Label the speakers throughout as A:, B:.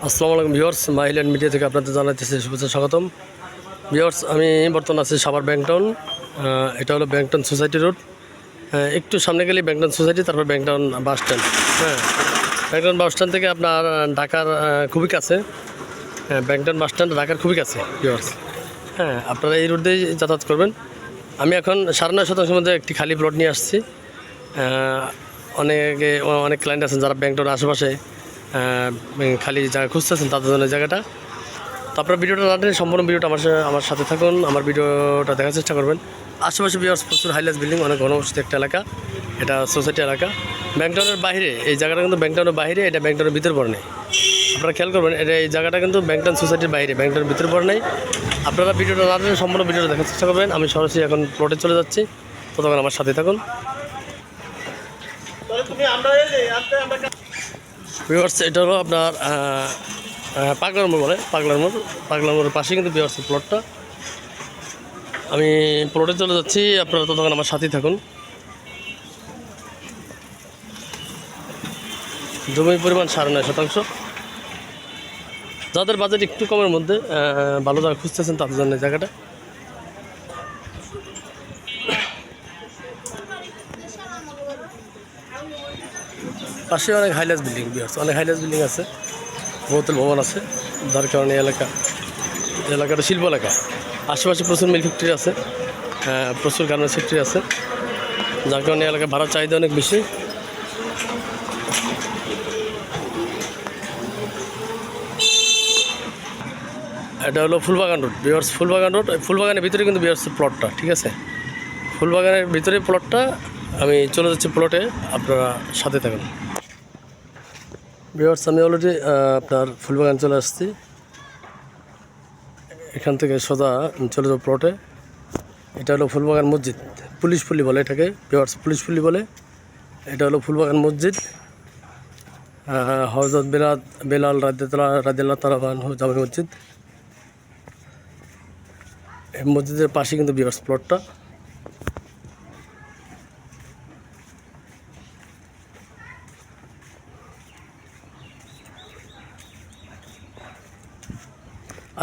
A: আসসালামু আলাইকুম viewers, Mile End media থেকে আপনাদের জানাতেছি শুভেচ্ছা স্বাগতম। ভিউয়ার্স, আমি বর্তমানে আছি সাভার ব্যাংকটাউন। এটা হলো ব্যাংকটাউন সোসাইটি রোড। একটু সামনে গেলে ব্যাংকটাউন সোসাইটি, তারপর Bankstown bus stand. Bankstown bus stand থেকে আপনার ঢাকার খুবই কাছে। ব্যাংকটাউন বাস স্ট্যান্ড ঢাকার খুবই কাছে ভিউয়ার্স। আপনারা এই রোড দিয়ে যাতায়াত করবেন। আমি এখন 9.5 শতাংশের মধ্যে একটি খালি প্লট নিয়ে আসছি। অনেক ক্লায়েন্ট আছেন যারা ব্যাংকটাউন আশেপাশে খালি জায়গা খুঁজতেছেন, তাদের জন্য জায়গাটা। তো আপনার ভিডিওটা না টেনে সম্পূর্ণ ভিডিওটা আমার সাথে থাকুন, আমার ভিডিওটা দেখার চেষ্টা করবেন। আশেপাশে ভিউয়ার্স প্রচুর হাইলাস বিল্ডিং, অনেক ঘনবসতিত একটা এলাকা, এটা সোসাইটি এলাকা। ব্যাংকটাউনের বাইরে এই জায়গাটা কিন্তু ব্যাংকটাউনের বাইরে, এটা ব্যাংকটাউনের ভিতর পড়ে নেই। আপনারা খেয়াল করবেন, এই জায়গাটা কিন্তু ব্যাংকটাউন সোসাইটির বাইরে, ব্যাংকটাউনের ভিতর পড়ে নেই। আপনারা ভিডিওটা না টেনে সম্পূর্ণ ভিডিওটা দেখার চেষ্টা করবেন। আমি সরাসরি এখন প্লটে চলে যাচ্ছি, ততক্ষণ আমার সাথে থাকুন। ভিউয়ার্স, এটা হলো আপনার পাগলার মোড় বলে, পাগলার মোড়ের পাশে কিন্তু ভিউয়ার্স প্লটটা। আমি প্লটে চলে যাচ্ছি, আপনারা ততক্ষণ আমার সাথেই থাকুন। জমির পরিমাণ 9.5 শতাংশ। যাদের বাজেট একটু কমের মধ্যে ভালো জায়গা খুঁজতেছেন, তাদের জন্য জায়গাটা। পাশে অনেক হাইলাস বিল্ডিং ভিউয়ার্স, অনেক হাইলাস বিল্ডিং আছে, বহুতল ভবন আছে, যার কারণে এলাকাটা শিল্প এলাকা। আশেপাশে প্রচুর মিল ফ্যাক্টরি আছে, প্রচুর গার্মেন্টস ফ্যাক্টরি আছে, যার কারণে এলাকার ভাড়ার চাহিদা অনেক বেশি। এটা হলো ফুলবাগান রোড ভিউয়ার্স, ফুলবাগান রোড। ফুলবাগানের ভিতরে কিন্তু ভিউয়ার্স প্লটটা, ঠিক আছে। ফুলবাগানের ভিতরে প্লটটা। আমি চলে যাচ্ছি প্লটে, আপনারা সাথে থাকুন। ভিউয়ার্স, আমি অলরেডি আপনার ফুলবাগান চলে আসছি। এখান থেকে সোজা চলে যাবো প্লটে। এটা হলো ফুলবাগান মসজিদ, পুলিশ পল্লী বলে এটাকে ভিউয়ার্স, পুলিশ পল্লী বলে। এটা হলো ফুলবাগান মসজিদ, হযরত বেলাল রাদিয়াল্লাহু তাআলা আনহু জামে মসজিদ। এই মসজিদের পাশে কিন্তু ভিউয়ার্স প্লটটা।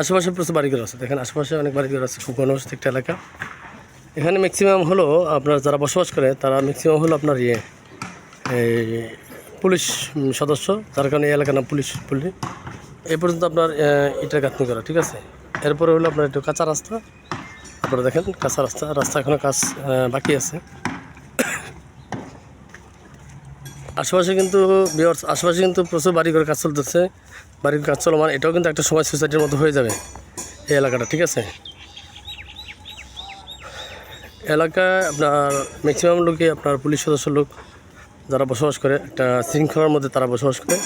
A: আশেপাশে প্রচুর বাড়িঘর আছে, দেখেন আশেপাশে অনেক বাড়িঘর আছে, খুব ঘনবসতিত একটা এলাকা। এখানে ম্যাক্সিমাম হলো আপনার যারা বসবাস করে, তারা ম্যাক্সিমাম হলো আপনার এই পুলিশ সদস্য, যার কারণে এই এলাকার নাম পুলিশ পল্লী। এই পর্যন্ত আপনার ইটার গাঁথনি করা, ঠিক আছে। এরপরে হলো আপনার একটু কাঁচা রাস্তা, আপনারা দেখেন কাঁচা রাস্তা এখনও কাজ বাকি আছে। আশেপাশে কিন্তু প্রচুর বাড়িঘর কাজ চলতেছে, বাড়ির কাজ চলমান। এটাও কিন্তু একটা সময় সোসাইটির মতো হয়ে যাবে এই এলাকাটা, ঠিক আছে। এলাকায় আপনার ম্যাক্সিমাম লোকই আপনার পুলিশ সদস্য লোক, যারা বসবাস করে একটা শৃঙ্খলার মধ্যে তারা বসবাস করে।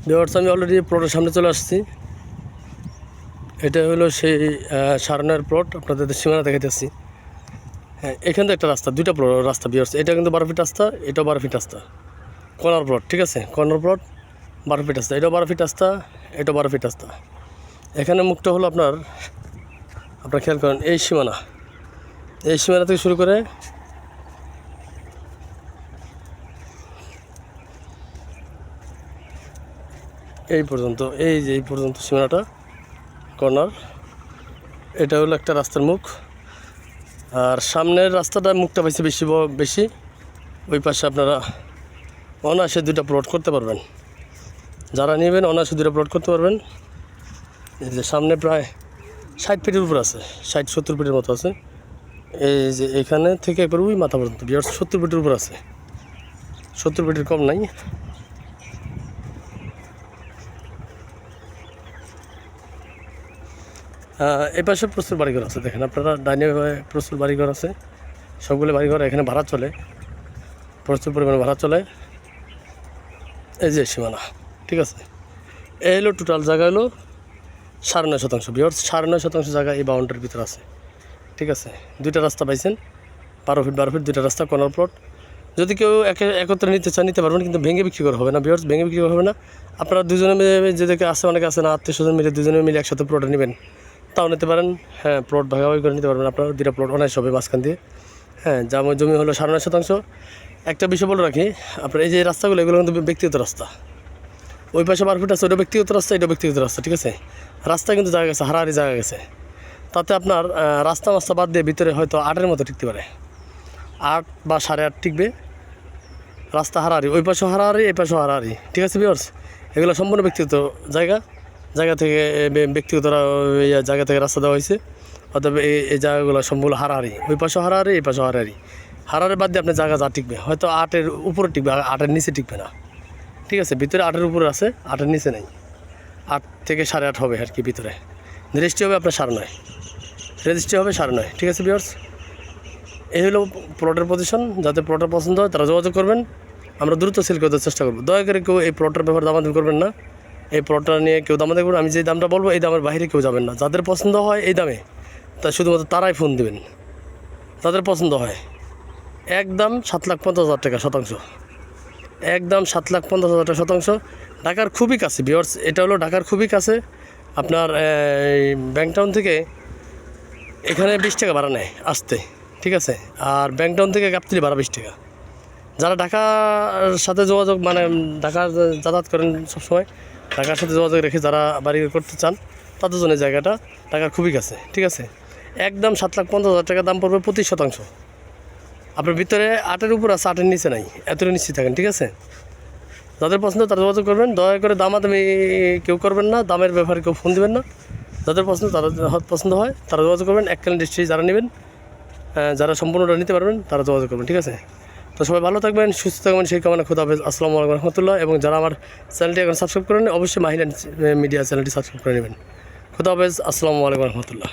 A: ভিউয়ার্স, আমি অলরেডি প্লটের সামনে চলে আসছি। এটা হলো সেই সারনার প্লট, আপনাদের সীমানা দেখাইতেছি। এখান থেকে একটা রাস্তা, দুইটা রাস্তা ভিউয়ার্স। এটা কিন্তু 12 ফিট রাস্তা, এটাও 12 ফিট রাস্তা, কর্নার প্লট, ঠিক আছে। কর্নার প্লট 12 ফিট রাস্তা, এটাও 12 ফিট রাস্তা, এটাও 12 ফিট রাস্তা। এখানে মুখটা হলো আপনার খেয়াল করেন, এই সীমানা থেকে শুরু করে এই পর্যন্ত, এই পর্যন্ত সীমানাটা কর্নার। এটা হলো একটা রাস্তার মুখ, আর সামনের রাস্তাটা মুখটা পাইছে বেশি। ওই পাশে আপনারা অনায়াসে 2টা প্লট করতে পারবেন, যারা নেবেন অনায়াসে 2টা প্লট করতে পারবেন। এই যে সামনে প্রায় 60 ফিটের উপর আছে, 60-70 ফিটের মতো আছে। এই যে এখানে থেকে একবার ওই মাথা পর্যন্ত 70 ফিটের উপর আছে, 70 ফিটের কম নাই। এই পাশে প্রচুর বাড়িঘর আছে, দেখেন আপনারা ডাইনে প্রচুর বাড়িঘর আছে। সবগুলো বাড়িঘর এখানে ভাড়া চলে, প্রচুর পরিমাণে ভাড়া চলে। এই যে সীমানা, ঠিক আছে। এই হলো টোটাল জায়গা হলো 9.5 শতাংশ ভিউয়ার্স, 9.5 শতাংশ জায়গা এই বাউন্ডারির ভিতরে আছে, ঠিক আছে। 2টা রাস্তা পাইছেন, 12 ফিট 2টা রাস্তা, কর্নার প্লট। যদি কেউ একত্রে নিতে চান নিতে পারবেন, কিন্তু ভেঙে বিক্রি করা হবে না ভিউয়ার্স, ভেঙে বিক্রি করা হবে না। আপনারা দুজনে মিলে, যেদিকে আছে অনেকে আছে না আত্মীয়-স্বজন মিলে, দুজনে মিলে একসাথে প্লটে নেবেন, তাও নিতে পারেন। প্লট ভাগাভাগি করে নিতে পারবেন আপনারা। 2টা প্লট অনায়াস হবে মাঝখান দিয়ে। হ্যাঁ, জমি হলো 9.5%। একটা বিষয় বলে রাখি, আপনার এই যে রাস্তাগুলো এগুলো কিন্তু ব্যক্তিগত রাস্তা। ওই পাশে মার্কেট আছে, ওইটা ব্যক্তিগত রাস্তা, এটা ব্যক্তিগত রাস্তা, ঠিক আছে। রাস্তা কিন্তু জায়গা গেছে, হারাহারি জায়গা গেছে। তাতে আপনার রাস্তা মাস্তা বাদ দিয়ে ভিতরে হয়তো 8-এর মতো টিকতে পারে, 8 বা 8.5 টিকবে। রাস্তা হারাহারি, ওই পাশেও হারাহারি, এই পাশেও হারাহারি, ঠিক আছে ভিউয়ার্স। এগুলো সম্পূর্ণ ব্যক্তিগত জায়গা থেকে ব্যক্তিগত জায়গা থেকে রাস্তা দেওয়া হয়েছে। অতএব এই জায়গাগুলো সম্পূর্ণ হারাহারি, ওই পাশেও হারাহারি, এই পাশেও হারাহারি। হারাহারি বাদ দিয়ে আপনার জায়গা যা টিকবে, হয়তো 8-এর উপরে টিকবে, 8-এর নিচে টিকবে না, ঠিক আছে। ভিতরে 8-এর উপরে আছে, 8-এর নিচে নেই। 8 থেকে 8.5 হবে আর কি ভিতরে। রেজিস্ট্রি হবে আপনার 9.5, রেজিস্ট্রি হবে 9.5, ঠিক আছে ভিউয়ার্স। এই হলো প্লটের পজিশন। যাতে প্লটের পছন্দ হয় তারা যোগাযোগ করবেন, আমরা দ্রুত সেল করতে চেষ্টা করবো। দয়া করে কেউ এই প্লটের ব্যাপারে দামাদামি করবেন না। এই প্লটটা নিয়ে কেউ দামাদামি করবেন, আমি যে দামটা বলবো এই দামের বাইরে কেউ যাবেন না। যাদের পছন্দ হয় এই দামে, তা শুধুমাত্র তারাই ফোন দেবেন। তাদের পছন্দ হয় একদম 7,50,000 টাকা শতাংশ, একদম 7,50,000 টাকা শতাংশ। ঢাকার খুবই কাছে ভিউয়ার্স, এটা হলো ঢাকার খুবই কাছে। আপনার ব্যাংকটাউন থেকে এখানে 20 টাকা ভাড়া নেয় আসতে, ঠিক আছে। আর ব্যাংকটাউন থেকে গাবতলী ভাড়া 20 টাকা। যারা ঢাকার সাথে যোগাযোগ মানে ঢাকা যাতায়াত করেন সবসময়, ঢাকার সাথে যোগাযোগ রেখে যারা বাড়ি করতে চান তাদের জন্য জায়গাটা ঢাকার খুবই কাছে, ঠিক আছে। একদম 7,50,000 টাকা দাম পড়বে প্রতি শতাংশ। আপনার ভিতরে 8-এর উপর আছে, 8-এর নিচে নাই, এতটা নিশ্চিত থাকেন, ঠিক আছে। যাদের পছন্দ তারা যোগাযোগ করবেন। দয়া করে দামাদামি কেউ করবেন না, দামের ব্যাপারে কেউ ফোন দেবেন না। যাদের পছন্দ হয় তারা যোগাযোগ করবেন। এককালীন দৃষ্টি যারা নেবেন, যারা সম্পূর্ণটা নিতে পারবেন তারা যোগাযোগ করবেন, ঠিক আছে। তো সবাই ভালো থাকবেন, সুস্থ থাকবেন, সেই কামনা। খোদা হাফেজ, আসসালামু আলাইকুম রহমতুল্লাহ। এবং যারা আমার চ্যানেলটি এখন সাবস্ক্রাইব করেন অবশ্যই মাহিলা মিডিয়া চ্যানেলটি সাবস্ক্রাইব করে নেবেন। খোদা হাফেজ, আসসালামু আলাইকুম রহমতুল্লাহ।